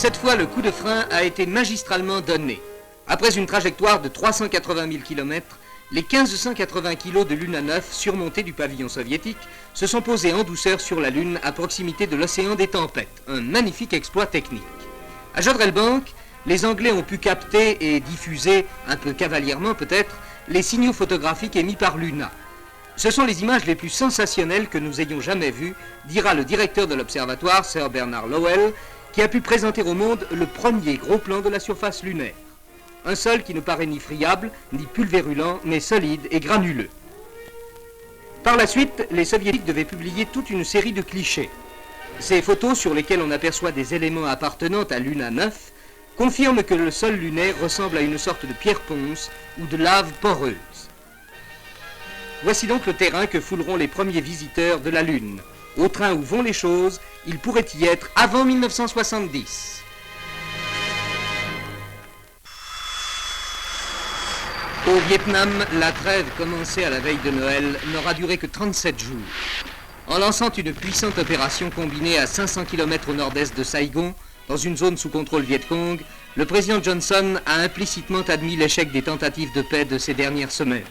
Cette fois, le coup de frein a été magistralement donné. Après une trajectoire de 380 000 km, les 1580 kg de Luna 9, surmontés du pavillon soviétique, se sont posés en douceur sur la Lune à proximité de l'océan des tempêtes. Un magnifique exploit technique. À Jodrell-Bank, les Anglais ont pu capter et diffuser, un peu cavalierement peut-être, les signaux photographiques émis par Luna. Ce sont les images les plus sensationnelles que nous ayons jamais vues, dira le directeur de l'observatoire, Sir Bernard Lowell, qui a pu présenter au monde le premier gros plan de la surface lunaire. Un sol qui ne paraît ni friable, ni pulvérulent, mais solide et granuleux. Par la suite, les soviétiques devaient publier toute une série de clichés. Ces photos, sur lesquelles on aperçoit des éléments appartenant à Luna 9, confirment que le sol lunaire ressemble à une sorte de pierre ponce ou de lave poreuse. Voici donc le terrain que fouleront les premiers visiteurs de la Lune. Au train où vont les choses, il pourrait y être avant 1970. Au Vietnam, la trêve commencée à la veille de Noël n'aura duré que 37 jours. En lançant une puissante opération combinée à 500 km au nord-est de Saigon, dans une zone sous contrôle Viet Cong, le président Johnson a implicitement admis l'échec des tentatives de paix de ces dernières semaines.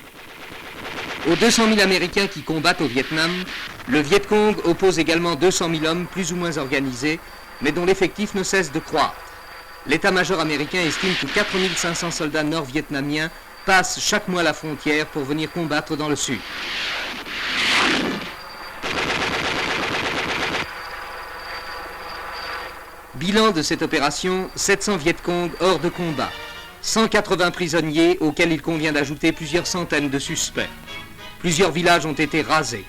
Aux 200 000 Américains qui combattent au Vietnam, le Viet Cong oppose également 200 000 hommes plus ou moins organisés, mais dont l'effectif ne cesse de croître. L'état-major américain estime que 4 500 soldats nord-vietnamiens passent chaque mois la frontière pour venir combattre dans le sud. Bilan de cette opération, 700 Viet Cong hors de combat, 180 prisonniers auxquels il convient d'ajouter plusieurs centaines de suspects. Plusieurs villages ont été rasés.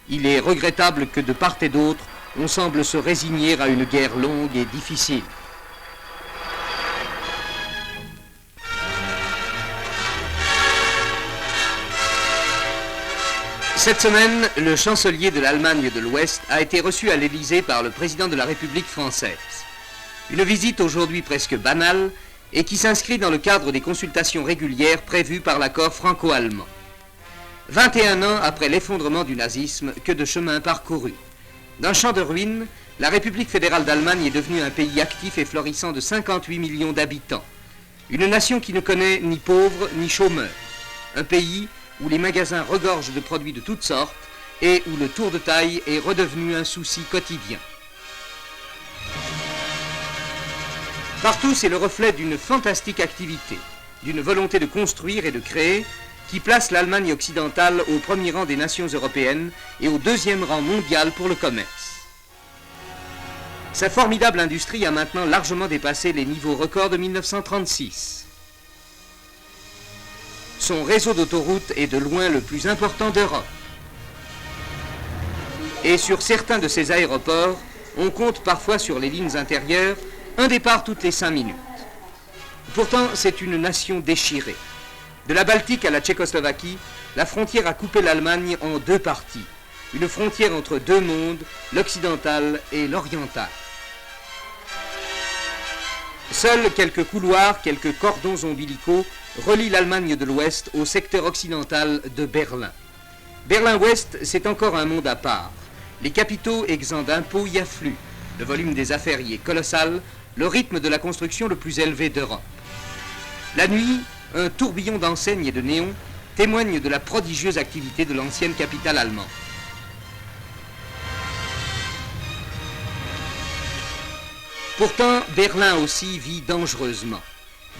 Il est regrettable que de part et d'autre, on semble se résigner à une guerre longue et difficile. Cette semaine, le chancelier de l'Allemagne de l'Ouest a été reçu à l'Élysée par le président de la République française. Une visite aujourd'hui presque banale et qui s'inscrit dans le cadre des consultations régulières prévues par l'accord franco-allemand. 21 ans après l'effondrement du nazisme, que de chemin parcouru. D'un champ de ruines, la République fédérale d'Allemagne est devenue un pays actif et florissant de 58 millions d'habitants. Une nation qui ne connaît ni pauvres ni chômeurs. Un pays où les magasins regorgent de produits de toutes sortes et où le tour de taille est redevenu un souci quotidien. Partout, c'est le reflet d'une fantastique activité, d'une volonté de construire et de créer qui place l'Allemagne occidentale au premier rang des nations européennes et au deuxième rang mondial pour le commerce. Sa formidable industrie a maintenant largement dépassé les niveaux records de 1936. Son réseau d'autoroutes est de loin le plus important d'Europe. Et sur certains de ces aéroports, on compte parfois sur les lignes intérieures un départ toutes les 5 minutes. Pourtant, c'est une nation déchirée. De la Baltique à la Tchécoslovaquie, la frontière a coupé l'Allemagne en deux parties. Une frontière entre deux mondes, l'occidental et l'oriental. Seuls quelques couloirs, quelques cordons ombilicaux relient l'Allemagne de l'Ouest au secteur occidental de Berlin. Berlin-Ouest, c'est encore un monde à part. Les capitaux exempts d'impôts y affluent. Le volume des affaires y est colossal, le rythme de la construction le plus élevé d'Europe. La nuit, un tourbillon d'enseignes et de néons témoigne de la prodigieuse activité de l'ancienne capitale allemande. Pourtant, Berlin aussi vit dangereusement.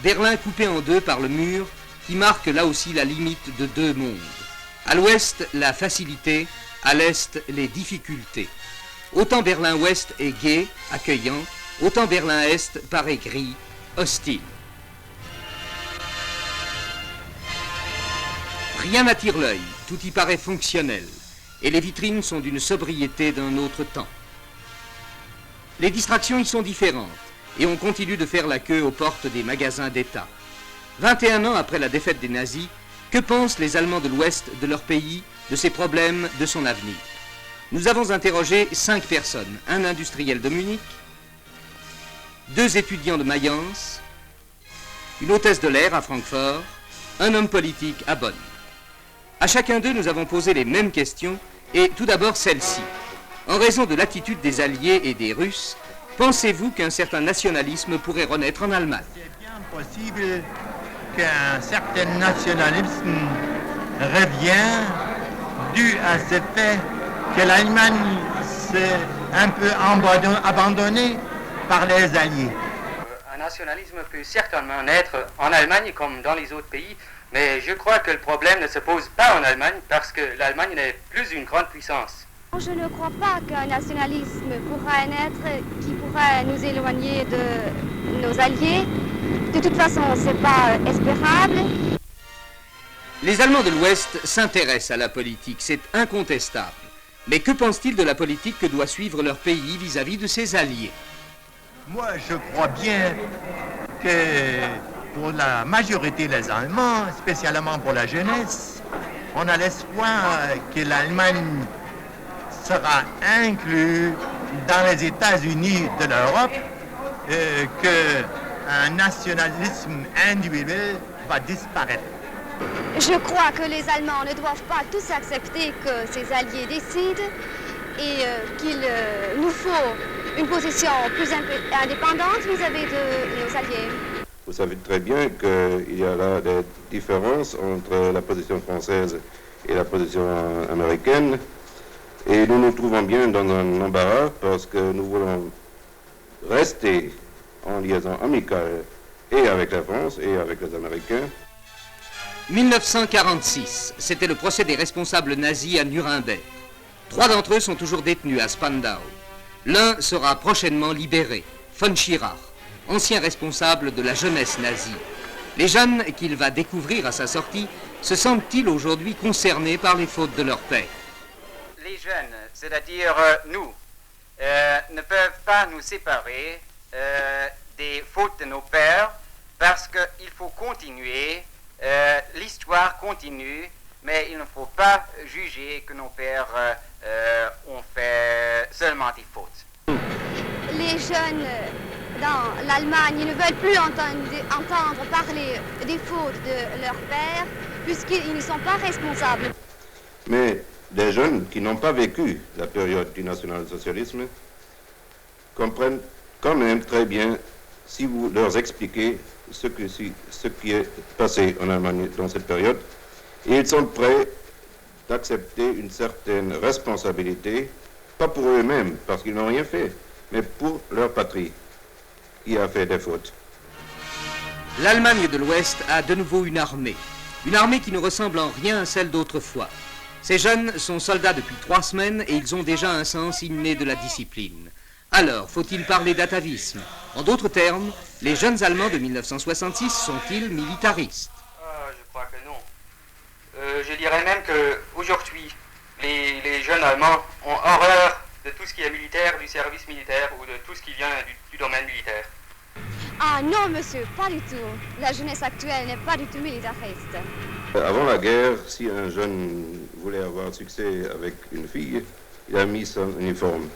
Berlin coupé en deux par le mur qui marque là aussi la limite de deux mondes. À l'ouest, la facilité, à l'est, les difficultés. Autant Berlin-Ouest est gai, accueillant, autant Berlin-Est paraît gris, hostile. Rien n'attire l'œil, tout y paraît fonctionnel, et les vitrines sont d'une sobriété d'un autre temps. Les distractions y sont différentes, et on continue de faire la queue aux portes des magasins d'État. 21 ans après la défaite des nazis, que pensent les Allemands de l'Ouest de leur pays, de ses problèmes, de son avenir? Nous avons interrogé 5 personnes, un industriel de Munich, 2 étudiants de Mayence, une hôtesse de l'air à Francfort, un homme politique à Bonn. À chacun d'eux, nous avons posé les mêmes questions, et tout d'abord celle-ci. En raison de l'attitude des Alliés et des Russes, pensez-vous qu'un certain nationalisme pourrait renaître en Allemagne? C'est bien possible qu'un certain nationalisme revient dû à ce fait que l'Allemagne s'est un peu abandonnée par les Alliés. Un nationalisme peut certainement naître en Allemagne comme dans les autres pays, mais je crois que le problème ne se pose pas en Allemagne parce que l'Allemagne n'est plus une grande puissance. Je ne crois pas qu'un nationalisme pourra naître qui pourra nous éloigner de nos alliés. De toute façon, ce n'est pas espérable. Les Allemands de l'Ouest s'intéressent à la politique, c'est incontestable. Mais que pensent-ils de la politique que doit suivre leur pays vis-à-vis de ses alliés? Moi, je crois bien que pour la majorité des Allemands, spécialement pour la jeunesse, on a l'espoir que l'Allemagne sera inclus dans les États-Unis de l'Europe, qu'un nationalisme individuel va disparaître. Je crois que les Allemands ne doivent pas tous accepter que ces alliés décident et qu'il nous faut une position plus indépendante vis-à-vis de nos alliés. Vous savez très bien qu'il y a là des différences entre la position française et la position américaine. Et nous nous trouvons bien dans un embarras parce que nous voulons rester en liaison amicale et avec la France et avec les Américains. 1946, c'était le procès des responsables nazis à Nuremberg. 3 d'entre eux sont toujours détenus à Spandau. L'un sera prochainement libéré, von Schirach, ancien responsable de la jeunesse nazie. Les jeunes qu'il va découvrir à sa sortie se sentent-ils aujourd'hui concernés par les fautes de leur père? Les jeunes, c'est-à-dire nous, ne peuvent pas nous séparer des fautes de nos pères parce qu'il faut continuer, l'histoire continue, mais il ne faut pas juger que nos pères ont fait seulement des fautes. Les jeunes dans l'Allemagne ne veulent plus entendre parler des fautes de leur père puisqu'ils ne sont pas responsables. Mais des jeunes qui n'ont pas vécu la période du national-socialisme comprennent quand même très bien si vous leur expliquez ce qui est passé en Allemagne dans cette période. Et ils sont prêts d'accepter une certaine responsabilité, pas pour eux-mêmes, parce qu'ils n'ont rien fait, mais pour leur patrie, qui a fait des fautes. L'Allemagne de l'Ouest a de nouveau une armée qui ne ressemble en rien à celle d'autrefois. Ces jeunes sont soldats depuis 3 semaines et ils ont déjà un sens inné de la discipline. Alors, faut-il parler d'atavisme? En d'autres termes, les jeunes Allemands de 1966 sont-ils militaristes? Je crois que non. Je dirais même qu'aujourd'hui, les jeunes Allemands ont horreur de tout ce qui est militaire, du service militaire ou de tout ce qui vient du domaine militaire. Ah non, monsieur, pas du tout. La jeunesse actuelle n'est pas du tout militariste. Avant la guerre, si un jeune voulait avoir succès avec une fille, il a mis son uniforme.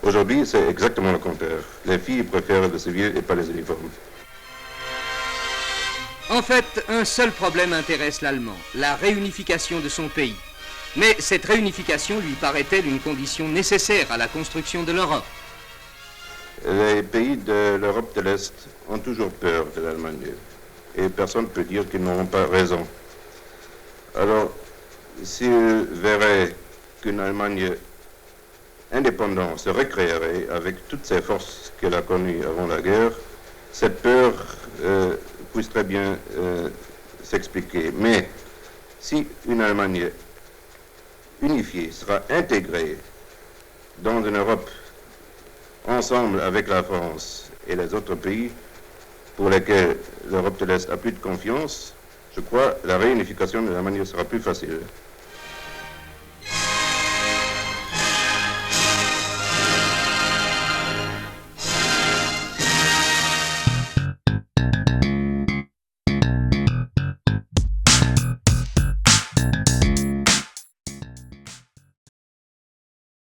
Aujourd'hui, c'est exactement le contraire. Les filles préfèrent le civil et pas les uniformes. En fait, un seul problème intéresse l'Allemand, la réunification de son pays. Mais cette réunification lui paraît-elle une condition nécessaire à la construction de l'Europe? Les pays de l'Europe de l'Est ont toujours peur de l'Allemagne. Et personne ne peut dire qu'ils n'auront pas raison. Alors, s'ils verraient qu'une Allemagne indépendante se recréerait avec toutes ces forces qu'elle a connues avant la guerre, cette peur puisse très bien s'expliquer. Mais si une Allemagne unifiée sera intégrée dans une Europe ensemble avec la France et les autres pays pour lesquels l'Europe de l'Est a plus de confiance, je crois que la réunification de l'Allemagne sera plus facile.